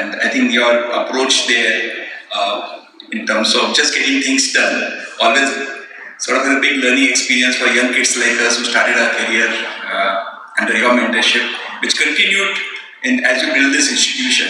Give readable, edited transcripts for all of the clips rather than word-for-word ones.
and I think your approach there in terms of just getting things done, always sort of a big learning experience for young kids like us who started our career under your mentorship, which continued as you build this institution.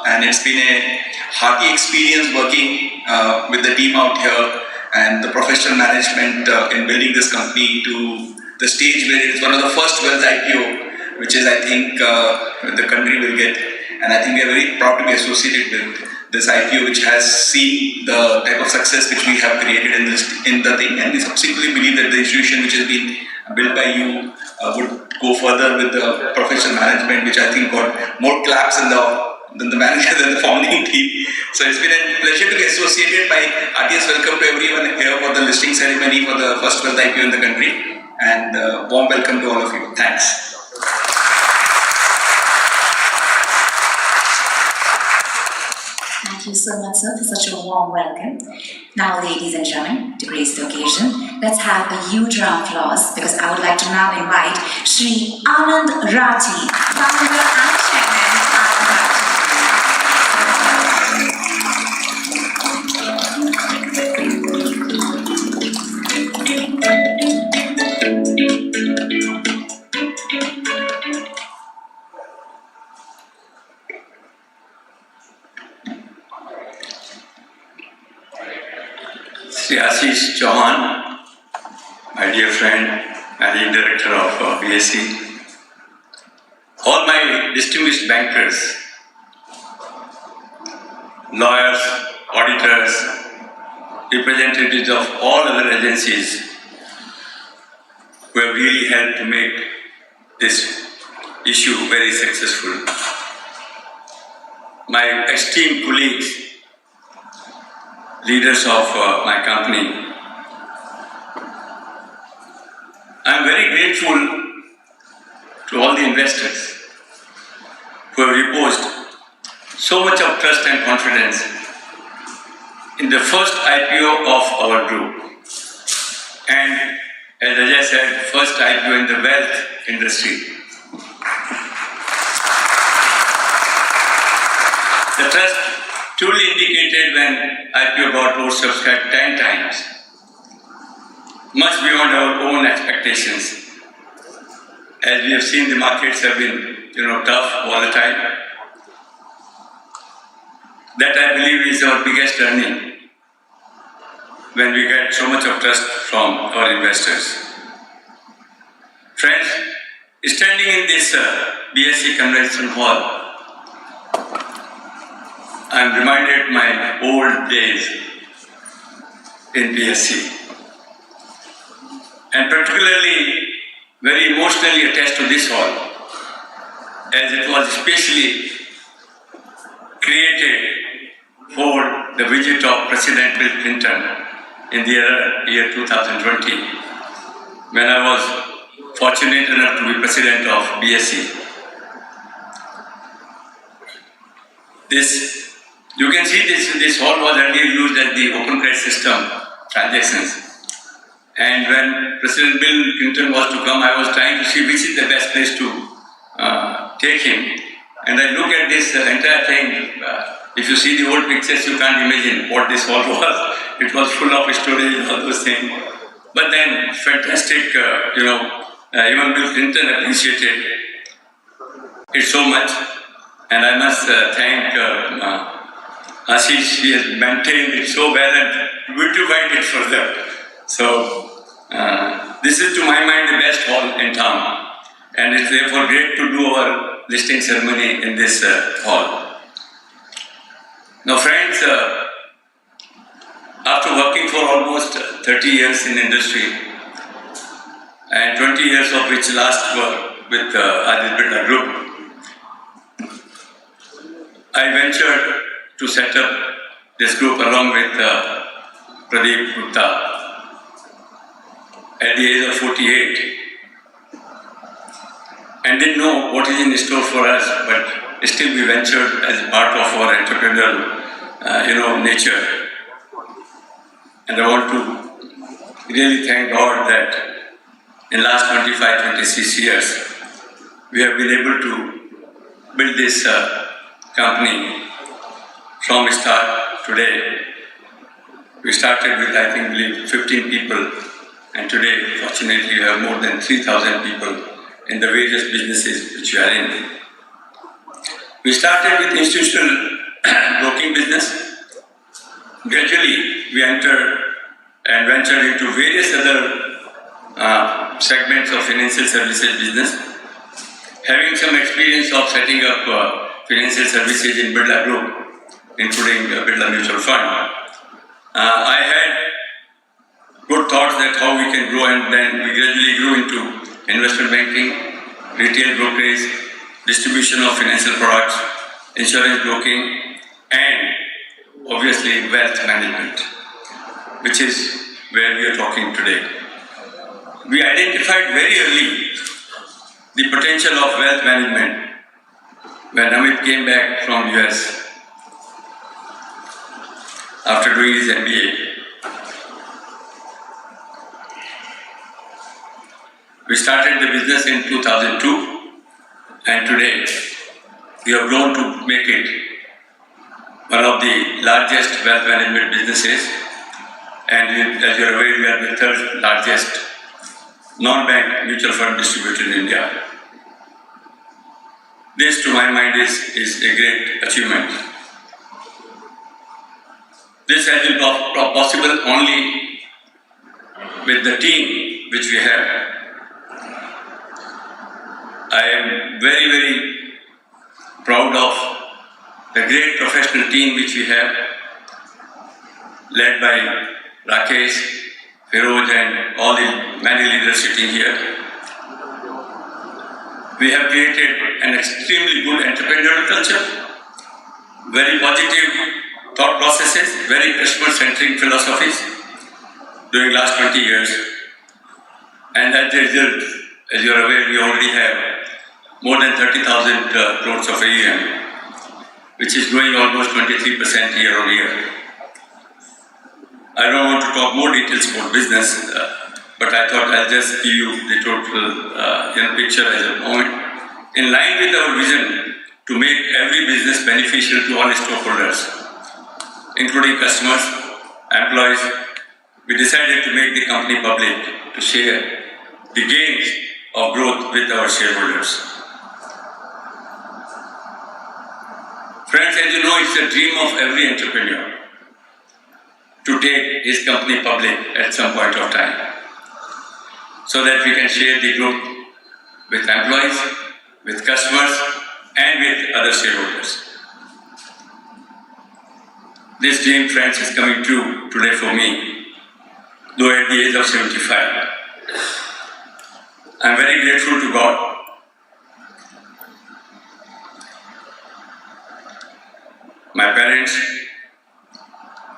And it's been a hearty experience working with the team out here and the professional management in building this company to the stage where it is one of the first wealth IPO, which is I think the country will get. And I think we are very proud to be associated with this IPO, which has seen the type of success which we have created in the thing. And we subsequently believe that the institution which has been built by you would go further with the professional management, which I think got more claps than the manager than the founding team. So it's been a pleasure to be associated. My heartiest welcome to everyone here for the listing ceremony for the first wealth IPO in the country, and warm welcome to all of you. Thanks. Thank you so much, sir, for such a warm welcome. Now, ladies and gentlemen, to grace the occasion, let's have a huge round of applause, because I would like to now invite Shri Anand Rathi, founder and chairman of Anand Rathi. Ashish Chauhan, my dear friend, Managing Director of BSc, all my distinguished bankers, lawyers, auditors, representatives of all other agencies who have really helped to make this issue very successful. My esteemed colleagues, leaders of my company, I am very grateful to all the investors who have reposed so much of trust and confidence in the first IPO of our group. And as Ajay said, first IPO in the wealth industry. The trust truly indicated when IPO got oversubscribed 10 times, much beyond our own expectations. As we have seen, the markets have been, tough, volatile. That, I believe, is our biggest earning when we get so much of trust from our investors. Friends, standing in this BSc Convention Hall, I am reminded my old days in BSc, and particularly very emotionally attached to this hall, as it was especially created for the visit of President Bill Clinton in the year 2020, when I was fortunate enough to be president of BSc. You can see this hall was earlier used as the open credit system transactions. And when President Bill Clinton was to come, I was trying to see which is the best place to take him. And I look at this entire thing. If you see the old pictures, you can't imagine what this hall was. It was full of storage and all those things. But then, fantastic, even Bill Clinton appreciated it so much. And I must thank Ashish. He has maintained it so well and beautified it further. So, this is to my mind the best hall in town. And it's therefore great to do our listing ceremony in this hall. Now friends, after working for almost 30 years in industry, and 20 years of which last were with Aditya Birla Group, I ventured to set up this group along with Pradeep Gupta at the age of 48, and didn't know what is in store for us, but still we ventured as part of our entrepreneurial nature. And I want to really thank God that in last 25, 26 years, we have been able to build this company from start today. We started with, I think, believe 15 people, and today, fortunately, we have more than 3,000 people in the various businesses which we are in. We started with institutional broking business. Gradually, we entered and ventured into various other segments of financial services business. Having some experience of setting up financial services in Birla Group, including Birla Mutual Fund, I had good thoughts that how we can grow, and then we gradually grew into investment banking, retail brokerage, distribution of financial products, insurance broking, and obviously wealth management, which is where we are talking today. We identified very early the potential of wealth management when Amit came back from US after doing his MBA. We started the business in 2002, and today we have grown to make it one of the largest wealth management businesses, and as you are aware, we are the third largest non-bank mutual fund distributor in India. This, to my mind, is a great achievement. This has been possible only with the team which we have. I am very, very proud of the great professional team which we have, led by Rakesh, Feroz, and all the many leaders sitting here. We have created an extremely good entrepreneurial culture, very positive thought processes, very customer-centric philosophies during last 20 years. And as a result, as you are aware, we already have more than 30,000 crores of AUM, which is growing almost 23% year on year. I don't want to talk more details about business, but I thought I'll just give you the total picture as a moment. In line with our vision to make every business beneficial to all stakeholders, including customers, employees, we decided to make the company public to share the gains of growth with our shareholders. Friends, as you know, it's a dream of every entrepreneur to take his company public at some point of time, so that we can share the growth with employees, with customers, and with other shareholders. This dream, friends, is coming true today for me, though at the age of 75. I'm very grateful to God my parents,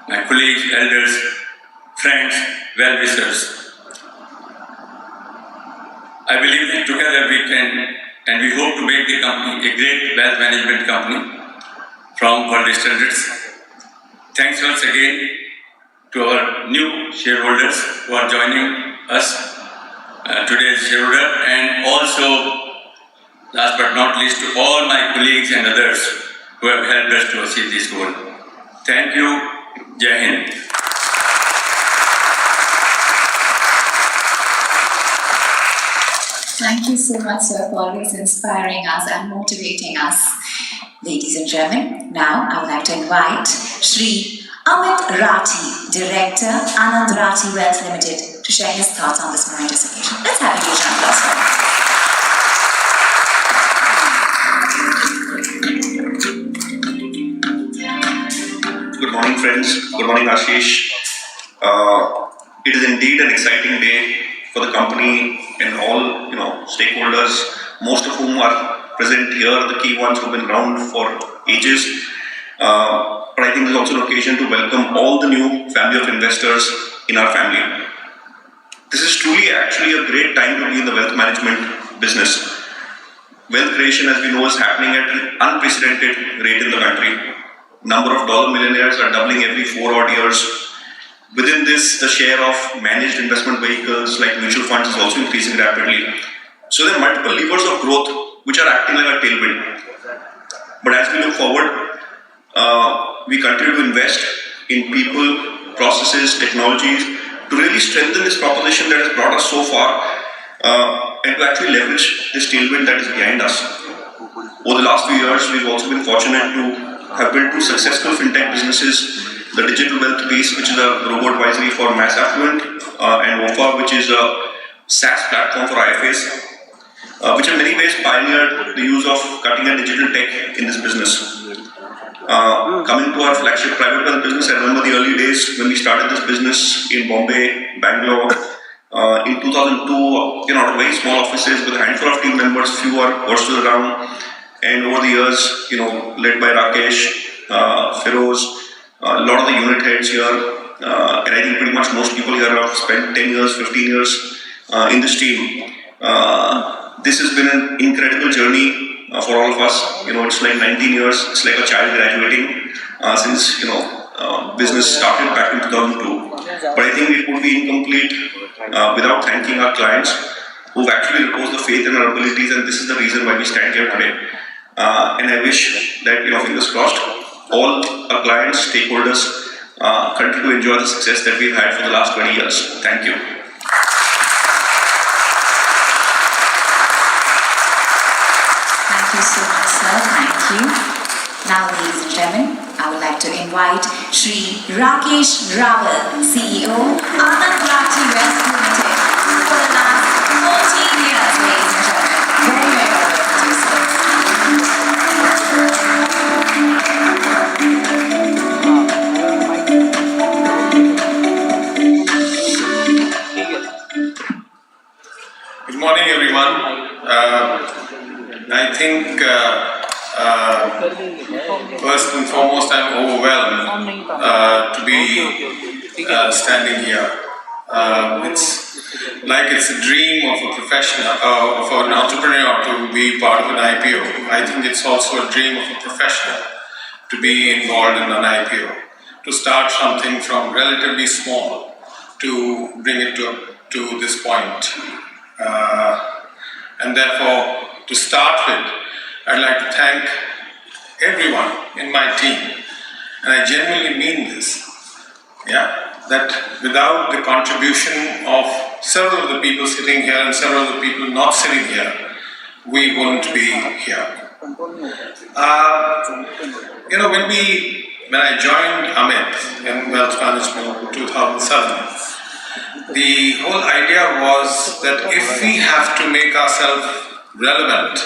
my colleagues, elders, friends, well-wishers. I believe that together we can and we hope to make the company a great wealth management company from world standards. Thanks once again to our new shareholders who are joining us today as shareholder, and also, last but not least, to all my colleagues and others who have helped us to achieve this goal. Thank you. Jai Hind. Thank you so much, sir, for always inspiring us and motivating us. Ladies and gentlemen, now I would like to invite Shri Anand Rathi, Director, Anand Rathi Wealth Limited, to share his thoughts on this momentous occasion. Let's have a huge round of applause for him. Good morning, friends. Good morning, Ashish. It is indeed an exciting day for the company and all stakeholders, most of whom are present here, the key ones who've been around for ages. But I think there's also an occasion to welcome all the new family of investors in our family. This is truly actually a great time to be in the wealth management business. Wealth creation, as we know, is happening at an unprecedented rate in the country. Number of dollar millionaires are doubling every 4 odd years. Within this, the share of managed investment vehicles like mutual funds is also increasing rapidly. So there are multiple levers of growth which are acting like a tailwind. But as we look forward, we continue to invest in people, processes, technologies to really strengthen this proposition that has brought us so far and to actually leverage this tailwind that is behind us. Over the last few years, we've also been fortunate to have built two successful fintech businesses, the digital wealth piece, which is a robo-advisory for mass affluent, and OFA, which is a SaaS platform for IFAs, which in many ways pioneered the use of cutting-edge digital tech in this business. Coming to our flagship private wealth business, I remember the early days when we started this business in Bombay, Bangalore, in 2002, out of very small offices with a handful of team members, few were still around, and over the years, led by Rakesh, Feroz, a lot of the unit heads here, and I think pretty much most people here have spent 10 years, 15 years in this team. This has been an incredible journey for all of us. It's like 19 years, it's like a child graduating since, business started back in 2002. But I think it would be incomplete without thanking our clients who've actually reposed the faith in our abilities, and this is the reason why we stand here today. And I wish that, fingers crossed, all our clients, stakeholders continue to enjoy the success that we've had for the last 20 years. Thank you. Thank you so much, sir. Thank you. Now, ladies and gentlemen, I would like to invite Shri Rakesh Rawal, CEO, Anand Rathi Wealth Limited, for the last 14 years, ladies and gentlemen. Very, very welcome to you, sir. Good morning, everyone. I think first and foremost, I'm overwhelmed to be standing here. It's a dream of a professional, of an entrepreneur to be part of an IPO. I think it's also a dream of a professional to be involved in an IPO, to start something from relatively small to bring it to this point. And therefore, to start with, I'd like to thank everyone in my team, and I genuinely mean this, that without the contribution of several of the people sitting here and several of the people not sitting here, we wouldn't be here. When I joined Amit in wealth management in 2007, the whole idea was that if we have to make ourselves relevant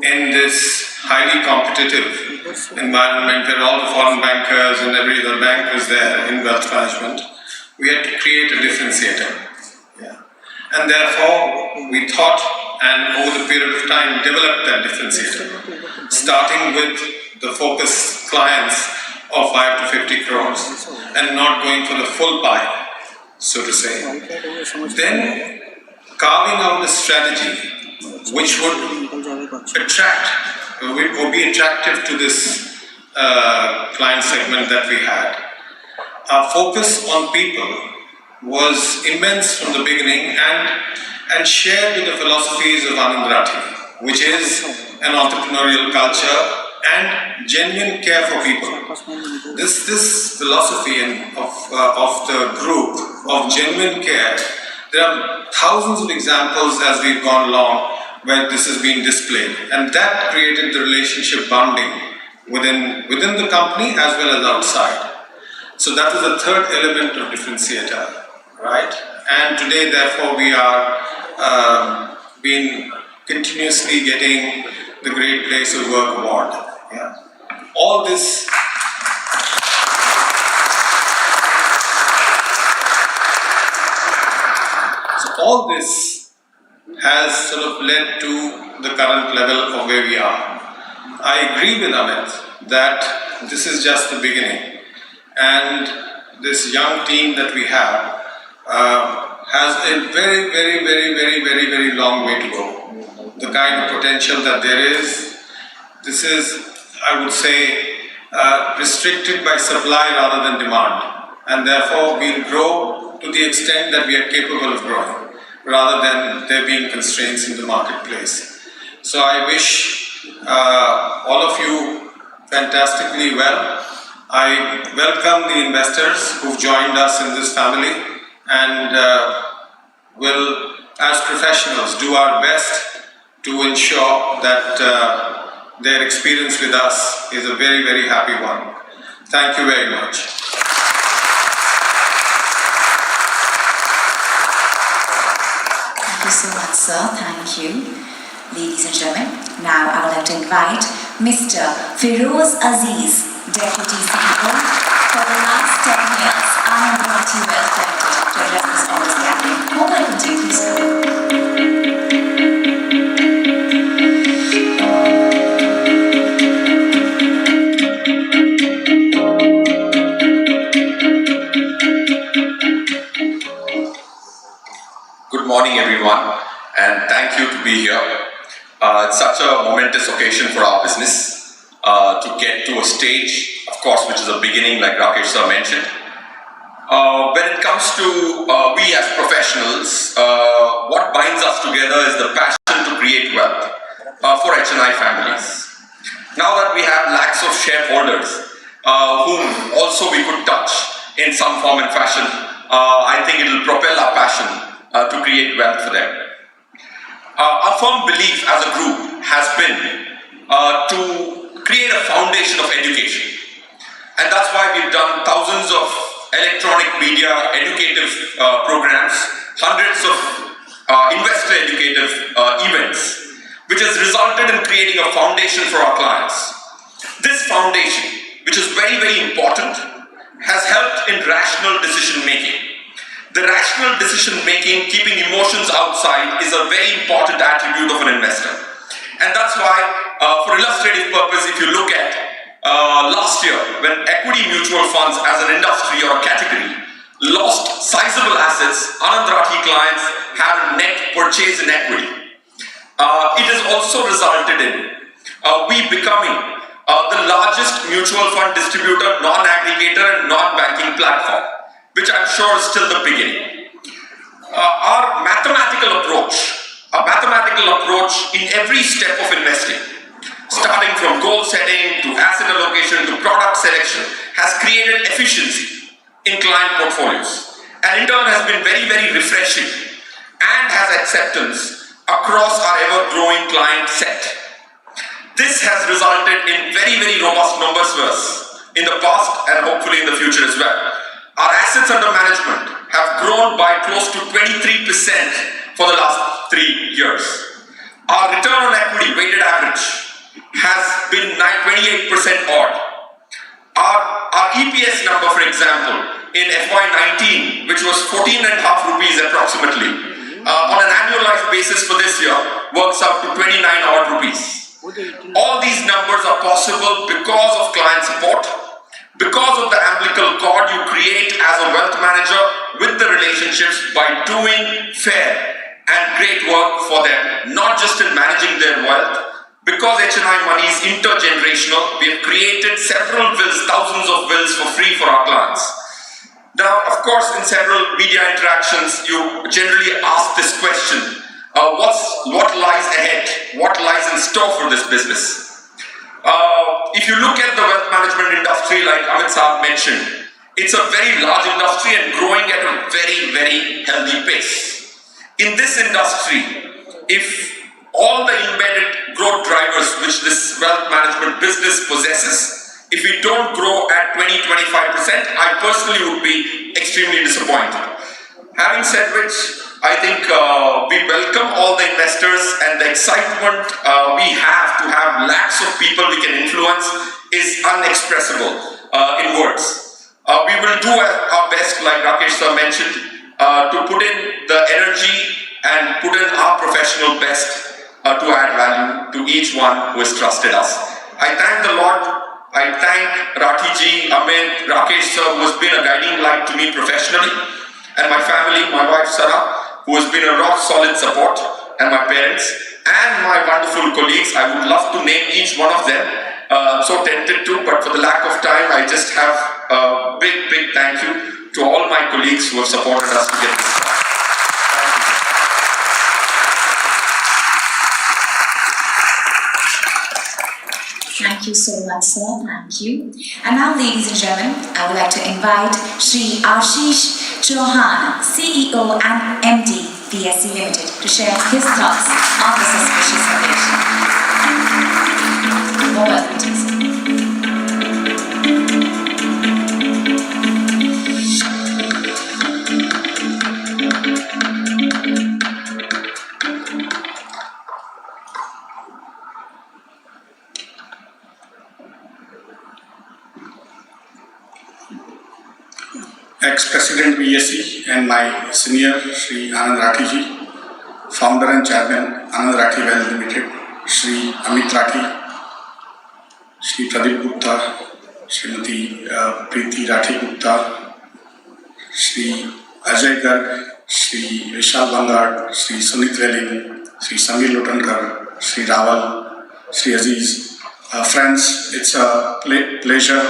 in this highly competitive environment where all the foreign bankers and every other bank is there in wealth management, we had to create a differentiator. And therefore, we thought, and over the period of time, developed that differentiator, starting with the focus clients of 5 to 50 crores and not going for the full pie, so to say. Then carving out a strategy which would attract or be attractive to this client segment that we had. Our focus on people was immense from the beginning and shared with the philosophies of Anand Rathi, which is an entrepreneurial culture and genuine care for people. This philosophy of the group of genuine care, there are thousands of examples as we've gone along where this has been displayed, and that created the relationship bonding within the company as well as outside. So that was the third element of differentiator, right? And today, therefore, we are been continuously getting the Great Place of Work award. All this has sort of led to the current level of where we are. I agree with Amit that this is just the beginning, and this young team that we have has a very, very, very, very, very, very long way to go. The kind of potential that there is, this is, I would say, restricted by supply rather than demand, and therefore we'll grow to the extent that we are capable of growing, rather than there being constraints in the marketplace. So I wish all of you fantastically well. I welcome the investors who've joined us in this family and will, as professionals, do our best to ensure that their experience with us is a very, very happy one. Thank you very much. Thank you so much, sir. Thank you. Ladies and gentlemen, now I would like to invite Mr. Feroz Aziz, Deputy CEO for the last 10 years, Anand Rathi Wealth Limited, to address this august gathering. More welcome to you, please come. Good morning, everyone, and thank you to be here. It's such a momentous occasion for our business to get to a stage, of course, which is a beginning, like Rakesh sir mentioned. When it comes to we as professionals, what binds us together is the passion to create wealth for HNI families. Now that we have lakhs of shareholders whom also we could touch in some form and fashion, I think it will propel our passion to create wealth for them. Our firm belief as a group has been to create a foundation of education, and that's why we've done thousands of electronic media educative programs, hundreds of investor educative events, which has resulted in creating a foundation for our clients. This foundation, which is very, very important, has helped in rational decision making. The rational decision making, keeping emotions outside, is a very important attribute of an investor. And that's why, for illustrative purpose, if you look at last year, when equity mutual funds as an industry or a category lost sizable assets, Anand Rathi clients had a net purchase in equity. It has also resulted in we becoming the largest mutual fund distributor, non-aggregator and non-banking platform, which I'm sure is still the beginning. Our mathematical approach in every step of investing, starting from goal setting to asset allocation to product selection, has created efficiency in client portfolios, and in turn has been very, very refreshing and has acceptance across our ever-growing client set. This has resulted in very, very robust numbers for us in the past and hopefully in the future as well. Our assets under management have grown by close to 23% for the last 3 years. Our return on equity weighted average has been 28% odd. Our EPS number, for example, in FY19, which was 14.5 rupees approximately, on an annualized basis for this year, works out to 29 odd rupees. All these numbers are possible because of client support, because of the umbilical cord you create as a wealth manager with the relationships by doing fair and great work for them, not just in managing their wealth. Because HNI money is intergenerational, we have created several wills, thousands of wills for free for our clients. Now, of course, in several media interactions, you generally ask this question, what lies ahead? What lies in store for this business? If you look at the wealth management industry, like Amit Saab mentioned, it's a very large industry and growing at a very, very healthy pace. In this industry, if all the embedded growth drivers which this wealth management business possesses, if we don't grow at 20-25%, I personally would be extremely disappointed. Having said which, I think we welcome all the investors, and the excitement we have to have lakhs of people we can influence is unexpressible in words. We will do our best, like Rakesh sir mentioned, to put in the energy and put in our professional best to add value to each one who has trusted us. I thank the Lord. I thank Rathi ji, Amit, Rakesh sir, who has been a guiding light to me professionally, and my family, my wife Sarah, who has been a rock solid support, and my parents, and my wonderful colleagues. I would love to name each one of them, so tempted to, but for the lack of time, I just have a big, big thank you to all my colleagues who have supported us to get this far. Thank Thank you so much, sir. Thank you. And now, ladies and gentlemen, I would like to invite Shri Ashish Chauhan, CEO and MD, BSE Limited, to share his thoughts on this auspicious occasion. More welcome to you, sir. Ex-President BSE and my senior Shri Anand Rathi ji, Founder and Chairman Anand Rathi Wealth Limited, Shri Amit Rathi, Shri Pradeep Gupta, Srimati Preeti Rathi Gupta, Shri Ajay Garg, Shri Vishal Bangad, Shri Sunit Welling, Shri Samir Lotankar, Shri Rawal, Shri Aziz. Friends, it's a pleasure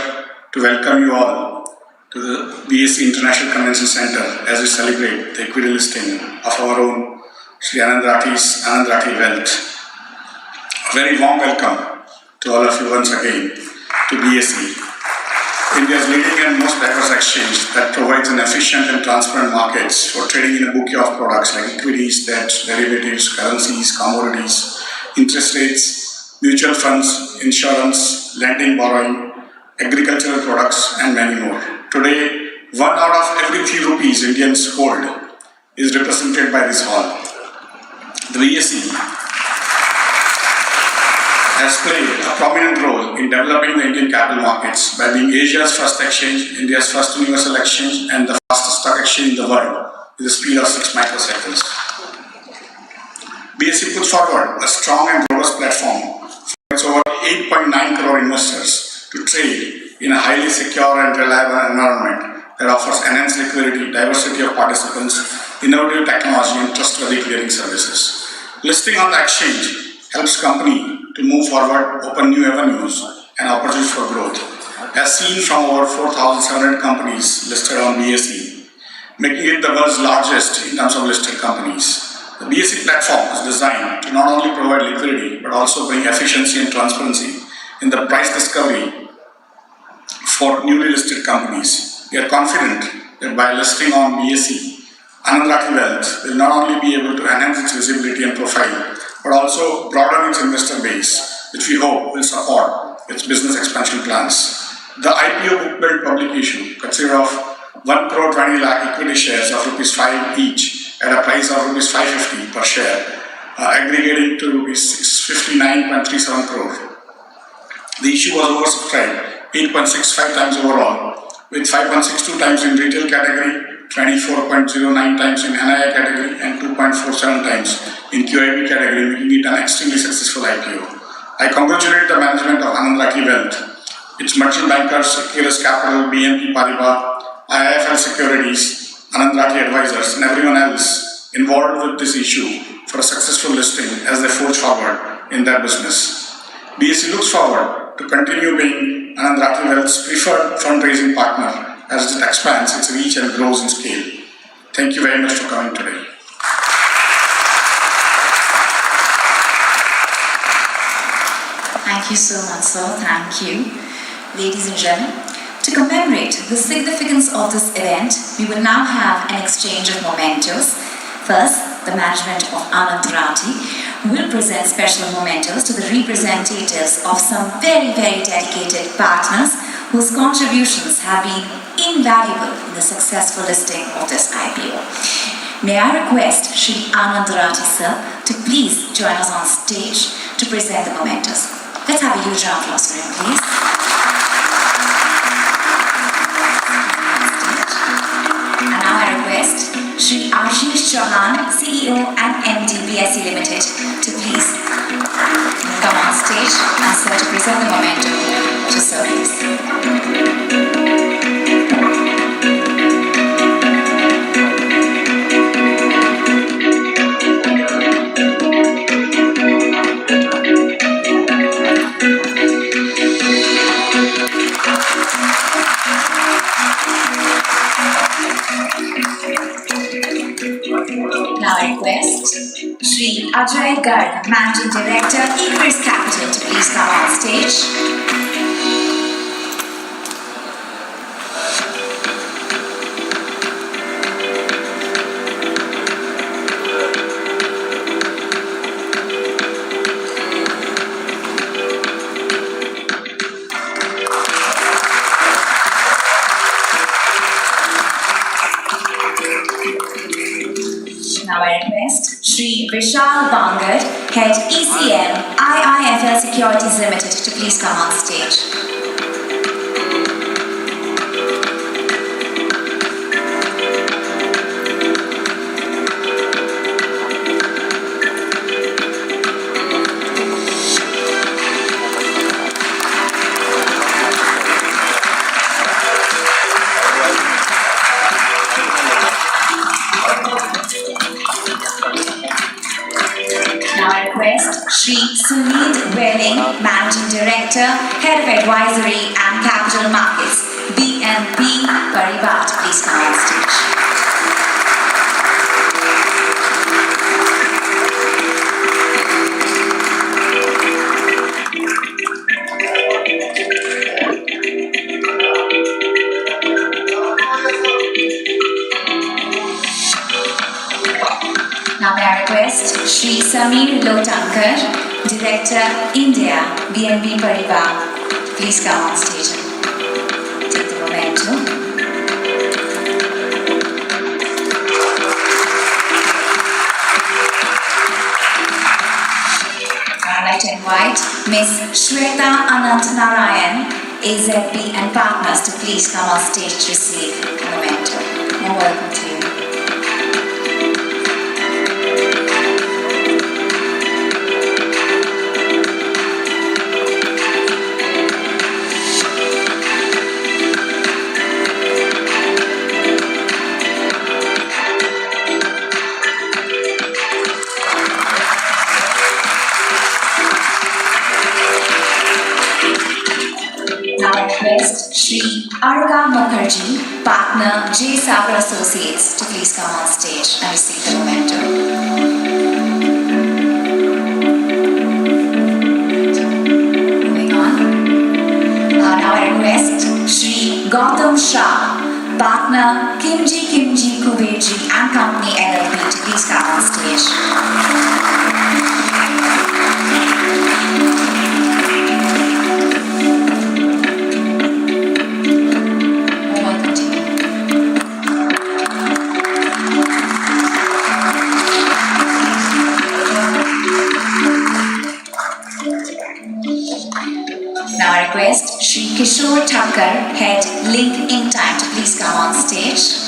to welcome you all to the BSE International Convention Center as we celebrate the equity listing of our own Shri Anand Rathi Wealth. A very warm welcome to all of you once again to BSE, India's leading and most diverse exchange that provides an efficient and transparent markets for trading in a bouquet of products like equities, debt, derivatives, currencies, commodities, interest rates, mutual funds, insurance, lending, borrowing, agricultural products, and many more. Today, 1 out of every 3 rupees Indians hold is represented by this hall. The BSE has played a prominent role in developing the Indian capital markets by being Asia's first exchange, India's first universal exchange, and the fastest stock exchange in the world with a speed of 6 microseconds. BSE puts forward a strong and robust platform for its over 8.9 crore investors to trade in a highly secure and reliable environment that offers enhanced liquidity, diversity of participants, innovative technology, and trustworthy clearing services. Listing on the exchange helps company to move forward, open new avenues and opportunities for growth. As seen from over 4,700 companies listed on BSE, making it the world's largest in terms of listed companies. The BSE platform is designed to not only provide liquidity but also bring efficiency and transparency in the price discovery for newly listed companies. We are confident that by listing on BSE, Anand Rathi Wealth will not only be able to enhance its visibility and profile, but also broaden its investor base, which we hope will support its business expansion plans. The IPO book build publication consists of 1 crore 20 lakh equity shares of Rs 5 each at a price of Rs 550 per share, aggregating to Rs 659.37 crore. The issue was oversubscribed 8.65 times overall, with 5.62 times in retail category, 24.09 times in NII category, and 2.47 times in QIB category, making it an extremely successful IPO. I congratulate the management of Anand Rathi Wealth, its merchant bankers, Equirus Capital, BNP Paribas, IIFL Securities, Anand Rathi Advisors, and everyone else involved with this issue for a successful listing as they forge forward in their business. BSE looks forward to continue being Anand Rathi Wealth's preferred fundraising partner as it expands its reach and grows in scale. Thank you very much for coming today. Thank you so much, sir. Thank you. Ladies and gentlemen, to commemorate the significance of this event, we will now have an exchange of mementos. First, the management of Anand Rathi will present special mementos to the representatives of some very dedicated partners whose contributions have been invaluable in the successful listing of this IPO. May I request Shri Anand Rathi sir to please join us on stage to present the mementos. Let's have a huge round of applause for him, please. And now I request Shri Ashish Chauhan, CEO and MD BSE Limited, to please come on stage and sir to present the memento to sir, please. Now I request Shri Ajay Garg, Managing Director, Equirus Capital, to please come on stage. Vishal Bangad, Head ECM, IIFL Securities Limited, to please come on stage. Now I request Shri Sunil Welling, Managing Director, Head of Advisory and Capital Markets, BNP Paribas, to please come on stage. Now may I request Shri Samir Lotankar, Director, India, BNP Paribas, please come on stage and take the Memento. I'd like to invite Ms. Shweta Anand Narayan, AZB and Partners, to please come on stage to receive the Memento. More welcome to you. Now I request Shri Arga Mukherjee, Partner, J. Sagar Associates, to please come on stage and receive the Memento. Moving on. Now I request Shri Gautam Shah, Partner, Kimji Kuberji and Company LLP, to please come on stage. Now I request Shri Kishore Thakkar, Head Link In Time, to please come on stage.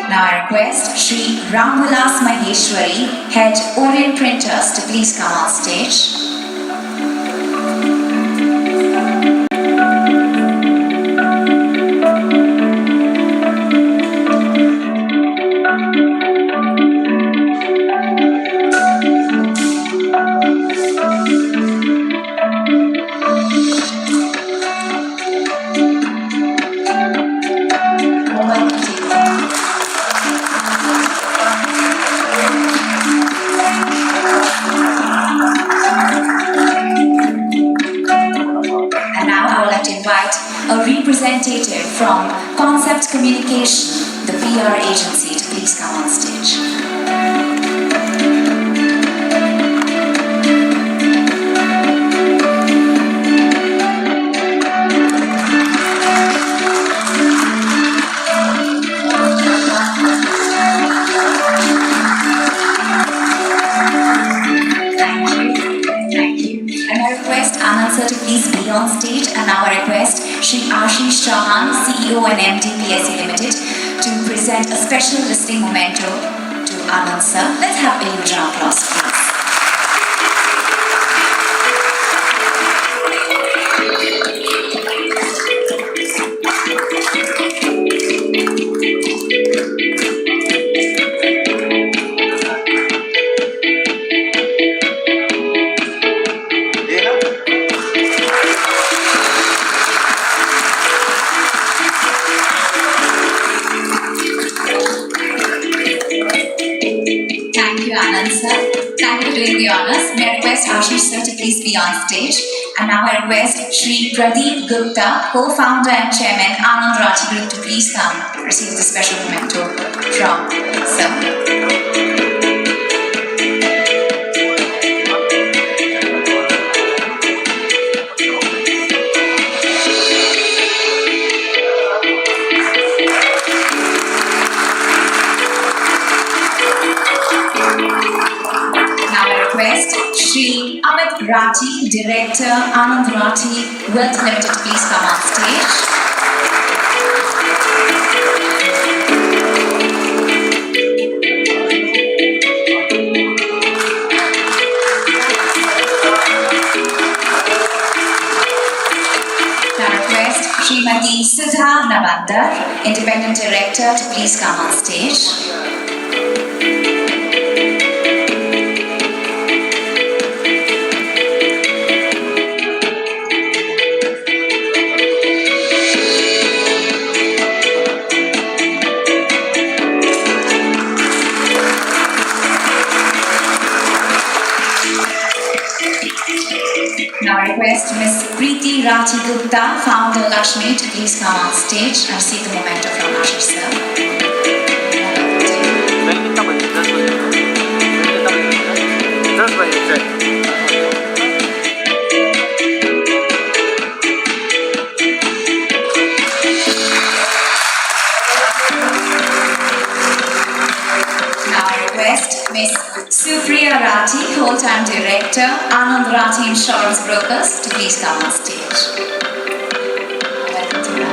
Now I request Shri Ramvilas Maheshwari, Head Orient Printers, to please come on stage. A representative from Concept Communication, the PR agency, to please come on stage. Thank you. And I request Anand sir to please be on stage, and now I request Shri Ashish Chauhan, CEO and MD PSC Limited, to present a special listing memento to Anand sir. Let's have a huge round of applause, please. Thank you, Anand sir. Thank you for doing the honors. May I request Ashish sir to please be on stage. And now I request Shri Pradeep Gupta, co-founder and chairman, Anand Rathi Wealth, to please come receive the special memento from sir. Now I request Shri Anand Rathi, Director, Anand Rathi Wealth Limited, to please come on stage. Now I request Srimati Sudha Navandar, Independent Director, to please come on stage. Now I request Ms. Preeti Rathi Gupta, founder Lakshmi, to please come on stage and receive the memento from Ashish sir. Now I request Ms. Supriya Rathi, whole-time director, Anand Rathi Insurance Brokers, to please come on stage. Welcome to you.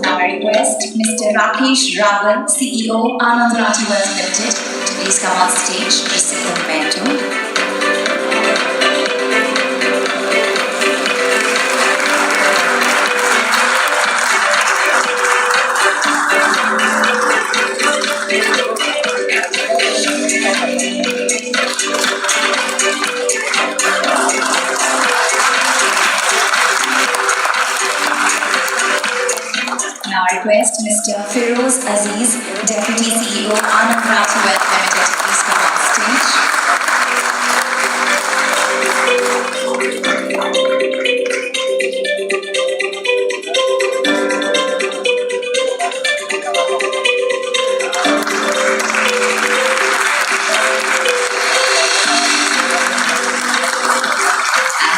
Now I request Mr. Rakesh Raval, CEO, Anand Rathi Wealth Limited, to please come on stage to receive the memento. Now I request Mr. Firoz Aziz, Deputy CEO, Anand Rathi Wealth Limited, to please come on stage.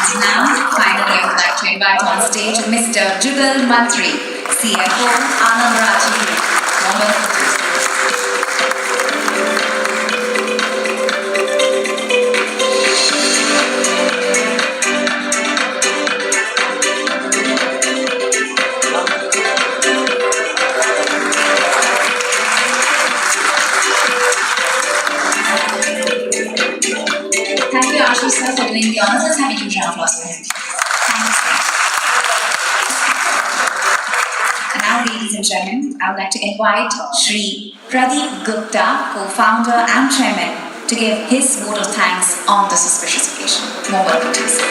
And now, finally, I would like to invite on stage Mr. Jugal Mantri, CFO, Anand Rathi Wealth. Thank you, Ashish sir, for doing the honors. Let's have a huge round of applause for him. Thank you, sir. And now, ladies and gentlemen, I would like to invite Shri Pradeep Gupta, co-founder and chairman, to give his vote of thanks on this auspicious occasion. More welcome to you, sir.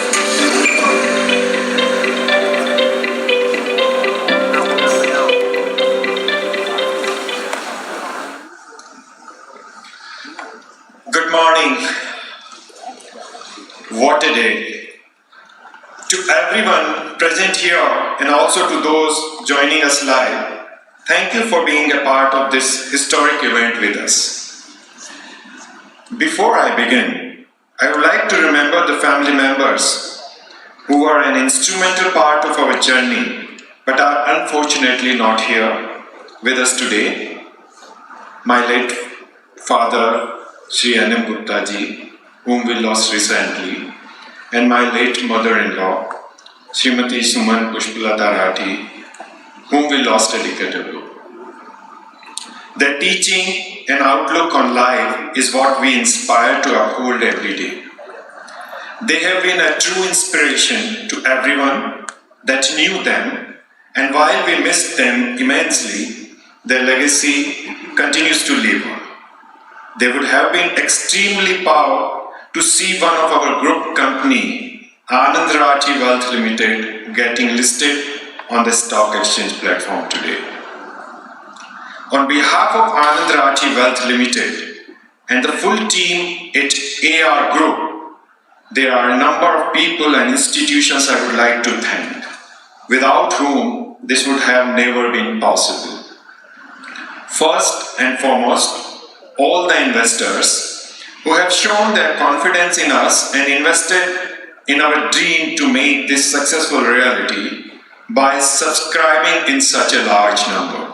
Good morning. What a day. To everyone present here and also to those joining us live, thank you for being a part of this historic event with us. Before I begin, I would like to remember the family members who are an instrumental part of our journey but are unfortunately not here with us today. My late father, Shri Anand Gupta ji, whom we lost recently, and my late mother-in-law, Srimati Suman Pushpalata Rathi, whom we lost a decade ago. Their teaching and outlook on life is what we inspire to uphold every day. They have been a true inspiration to everyone that knew them, and while we miss them immensely, their legacy continues to live on. They would have been extremely proud to see one of our group company, Anand Rathi Wealth Limited, getting listed on the stock exchange platform today. On behalf of Anand Rathi Wealth Limited and the full team at AR Group, there are a number of people and institutions I would like to thank, without whom this would have never been possible. First and foremost, all the investors who have shown their confidence in us and invested in our dream to make this successful reality by subscribing in such a large number.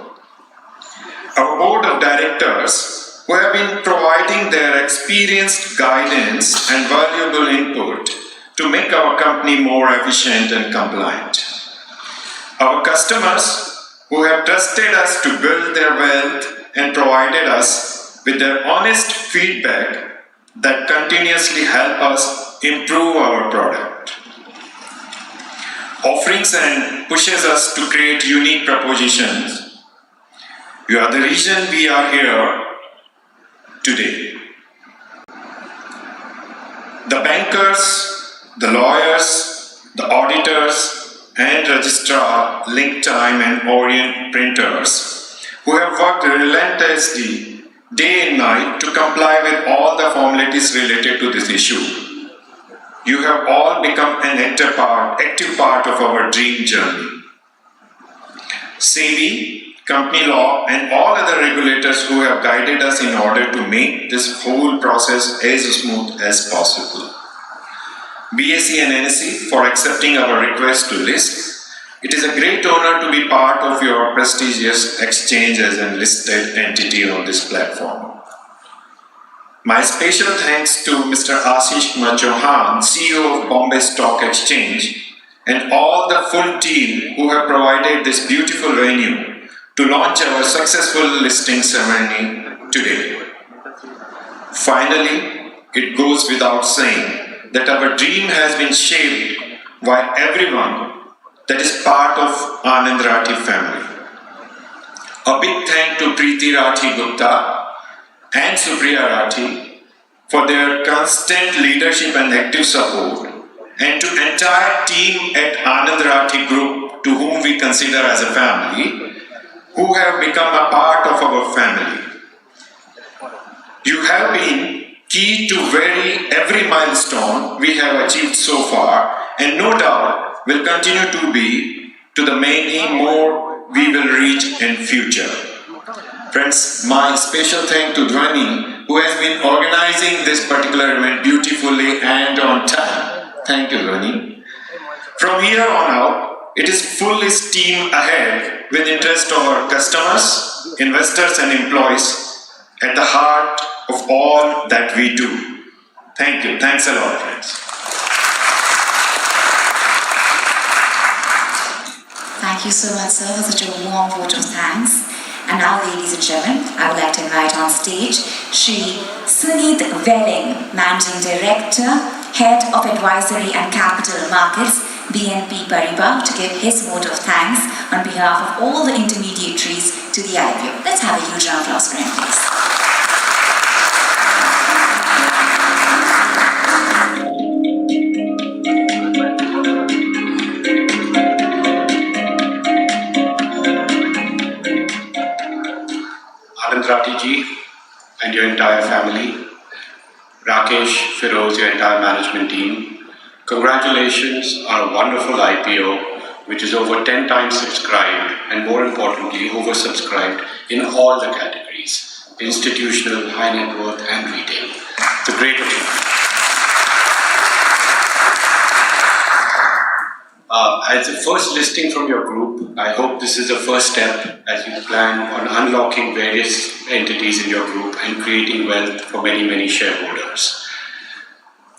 Our board of directors who have been providing their experienced guidance and valuable input to make our company more efficient and compliant. Our customers who have trusted us to build their wealth and provided us with their honest feedback that continuously help us improve our product. Offerings and pushes us to create unique propositions. You are the reason we are here today. The bankers, the lawyers, the auditors, and registrar, Link Time and Orient printers who have worked relentlessly day and night to comply with all the formalities related to this issue. You have all become an active part of our dream journey. SEBI, company law, and all other regulators who have guided us in order to make this whole process as smooth as possible. BSE and NSE for accepting our request to list. It is a great honor to be part of your prestigious exchange as a listed entity on this platform. My special thanks to Mr. Ashish Kumar Chauhan, CEO of Bombay Stock Exchange, and all the full team who have provided this beautiful venue to launch our successful listing ceremony today. Finally, it goes without saying that our dream has been shaped by everyone that is part of Anand Rathi family. A big thank to Preeti Rathi Gupta and Supriya Rathi for their constant leadership and active support, and to entire team at Anand Rathi Group, to whom we consider as a family, who have become a part of our family. You have been key to every milestone we have achieved so far, and no doubt will continue to be to the many more we will reach in future. Friends, my special thanks to Dhwani, who has been organizing this particular event beautifully and on time. Thank you, Dhwani. From here on out, it is full steam ahead with interest of our customers, investors and employees at the heart of all that we do. Thank you. Thanks a lot, friends. Thank you so much, sir, for such a warm vote of thanks. And now, ladies and gentlemen, I would like to invite on stage Shri Sunit Welling, Managing Director, Head of Advisory and Capital Markets, BNP Paribas, to give his vote of thanks on behalf of all the intermediaries to the IPO. Let's have a huge round of applause for him, please. Anand Rathi ji and your entire family, Rakesh, Feroz, your entire management team, congratulations on a wonderful IPO which is over 10 times subscribed and more importantly oversubscribed in all the categories, institutional, high net worth and retail. It's a great achievement. As the first listing from your group, I hope this is the first step as you plan on unlocking various entities in your group and creating wealth for many, many shareholders.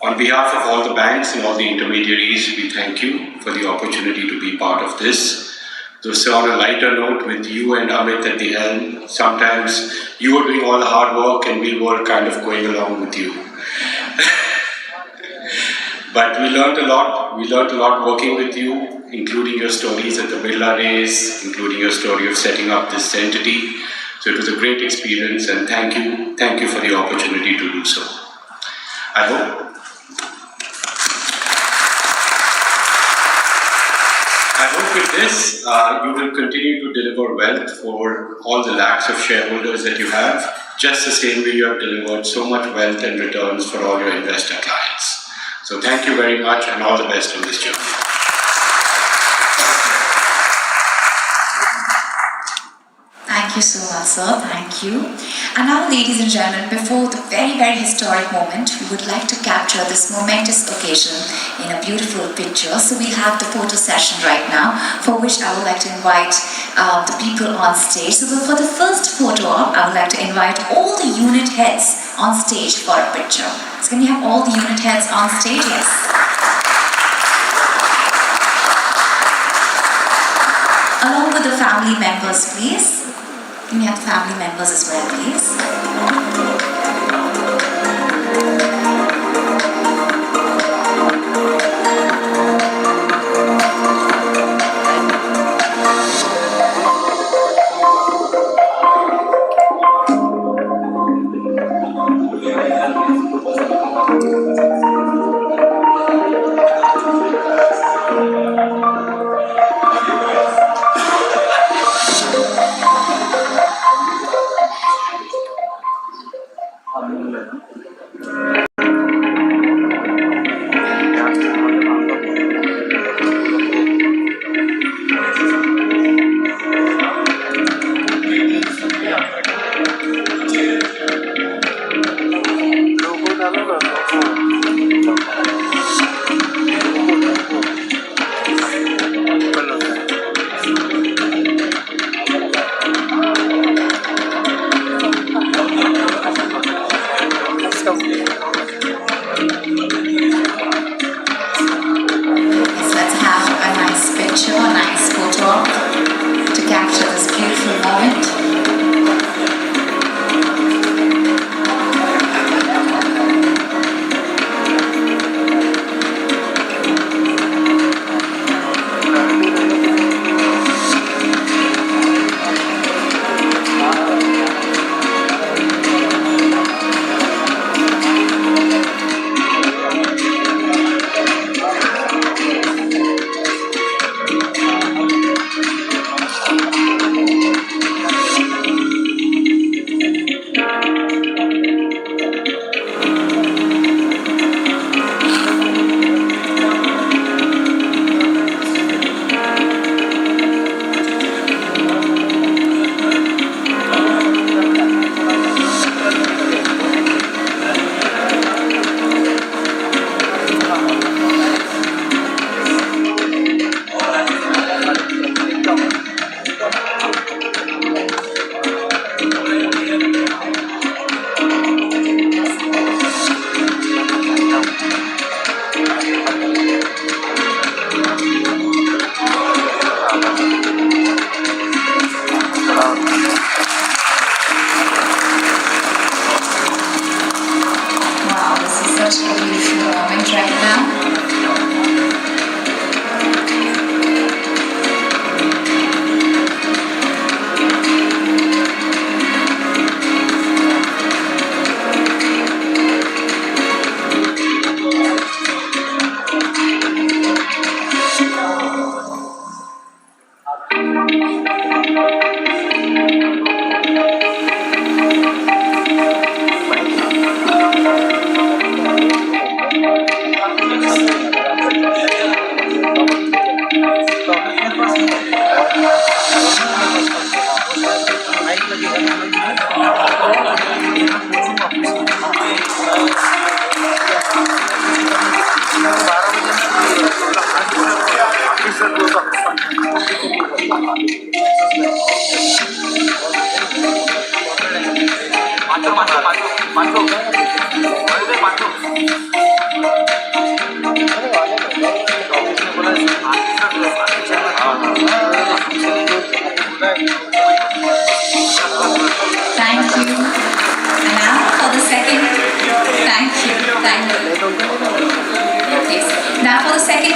On behalf of all the banks and all the intermediaries, we thank you for the opportunity to be part of this. So on a lighter note, with you and Amit at the helm, sometimes you were doing all the hard work and we were kind of going along with you. But we learned a lot. We learned a lot working with you, including your stories at the Birla days, including your story of setting up this entity. So it was a great experience and thank you for the opportunity to do so. I hope with this, you will continue to deliver wealth for all the lakhs of shareholders that you have, just the same way you have delivered so much wealth and returns for all your investor clients. So thank you very much and all the best on this journey. Thank you so much, sir. Thank you. And now, ladies and gentlemen, before the very, very historic moment, we would like to capture this momentous occasion in a beautiful picture. So we have the photo session right now, for which I would like to invite the people on stage. So for the first photo op, I would like to invite all the unit heads on stage for a picture. So can we have all the unit heads on stage? Yes. Along with the family members, please. Can we have the family members as well, please?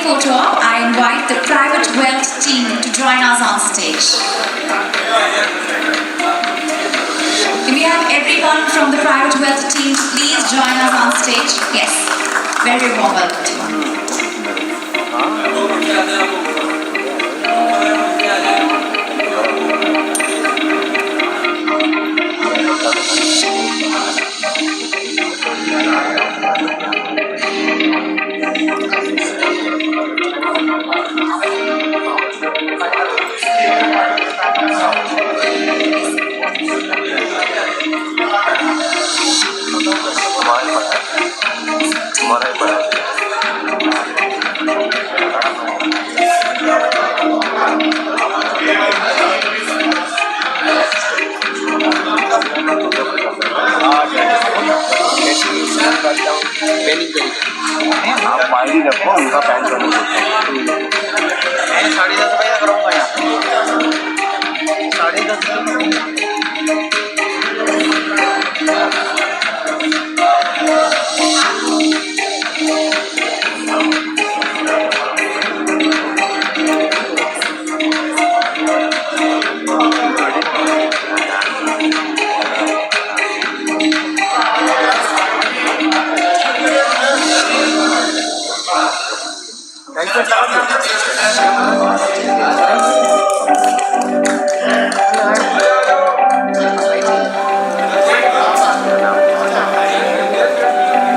photo op, I invite the private wealth team to join us on stage. Can we have everybody anyone from the private wealth team to please join us on stage? Yes. Very warm welcome to you.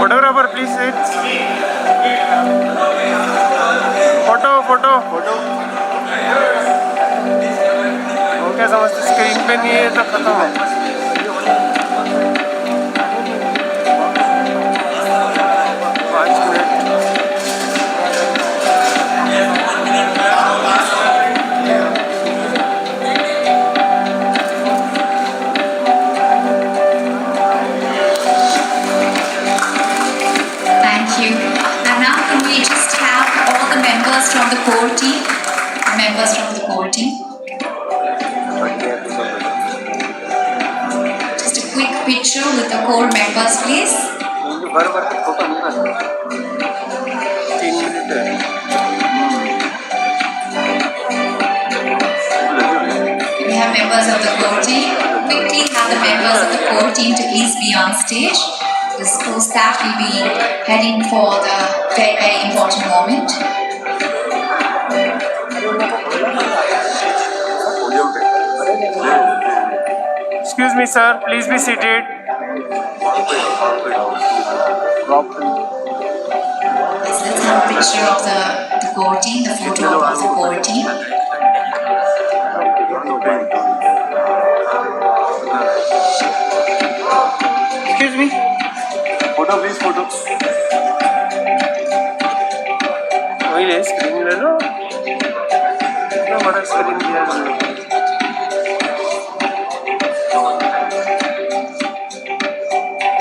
Photographer, please sit. Photo. Okay, समझते screen पे नहीं है तो खत्म है. Thank you. And now can we just have all the members from the core team? Members from the core team. Just a quick picture with the core members, please. We have members of the core team. Quickly have the members of the core team to please be on stage. This full staff will be heading for the very, very important moment. Excuse me, sir. Please be seated. Let's have a picture of the core team, the photo of the core team. Excuse me. Photo, please, photo. वही ले screen ले लो. इतना बड़ा screen दिया है.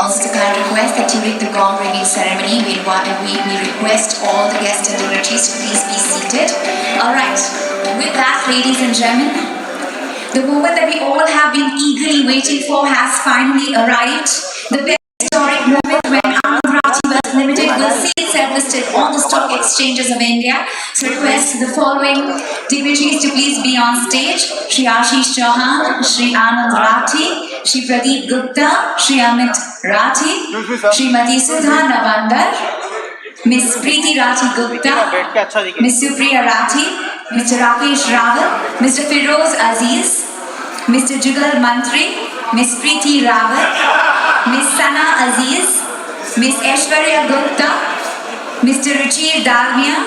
Also, the kind request that during the gong ringing ceremony, we request all the guest dignitaries to please be seated. All right. With that, ladies and gentlemen, the moment that we all have been eagerly waiting for has finally arrived. The very historic moment when Anand Rathi Wealth Limited will see itself listed on the stock exchanges of India. So request the following dignitaries to please be on stage. Shri Ashish Chauhan, Shri Anand Rathi, Shri Pradeep Gupta, Shri Amit Rathi, Srimati Sudha Navandar, Miss Preeti Rathi Gupta, Miss Supriya Rathi, Mr. Rakesh Rawal, Mr. Firoz Aziz, Mr. Jugal Mantri, Miss Preeti Rawal, Miss Sana Aziz, Miss Aishwarya Gupta, Mr. Ruchir Dalmia,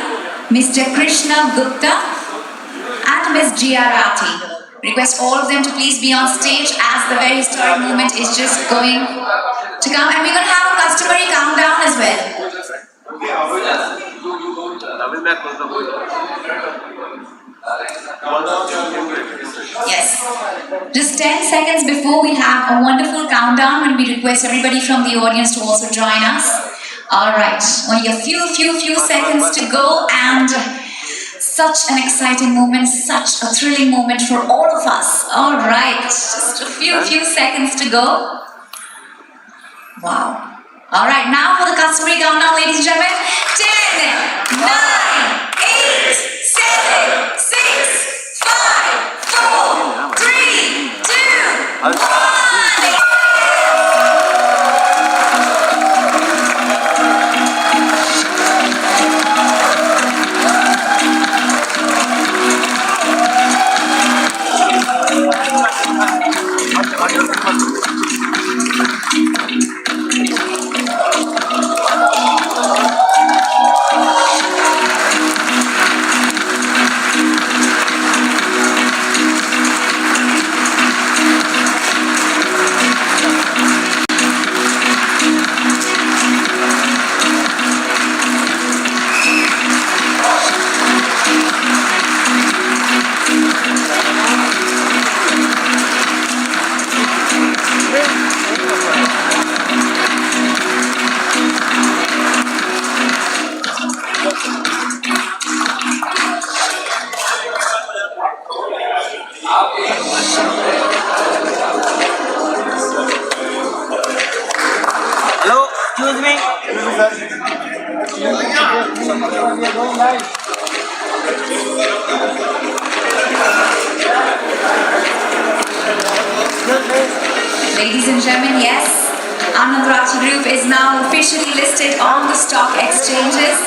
Mr. Krishna Gupta, and Miss Jia Rathi. Request all of them to please be on stage as the very historic moment is just going to come. And we're going to have a customary countdown as well. Yes. Just 10 seconds before we have a wonderful countdown when we request everybody from the audience to also join us. Alright, only a few seconds to go, and such an exciting moment, such a thrilling moment for all of us. Alright, just a few seconds to go. Wow. Alright, now for the customary countdown, ladies and gentlemen. 10, 9, 8, 7, 6, 5, 4, 3, 2, 1. Excuse me. Ladies and gentlemen, yes, Anand Rathi Group is now officially listed on the stock exchanges.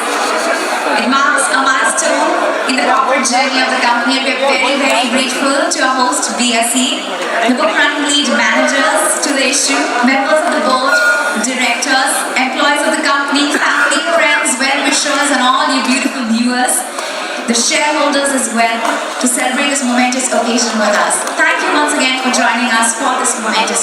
It marks a milestone in the corporate journey of the company, and we're very, very grateful to our host, BSE, the book running lead managers to the issue, members of the board, directors, employees of the company, family, friends, well-wishers, and all you beautiful viewers, the shareholders as well, to celebrate this momentous occasion with us. Thank you once again for joining us for this momentous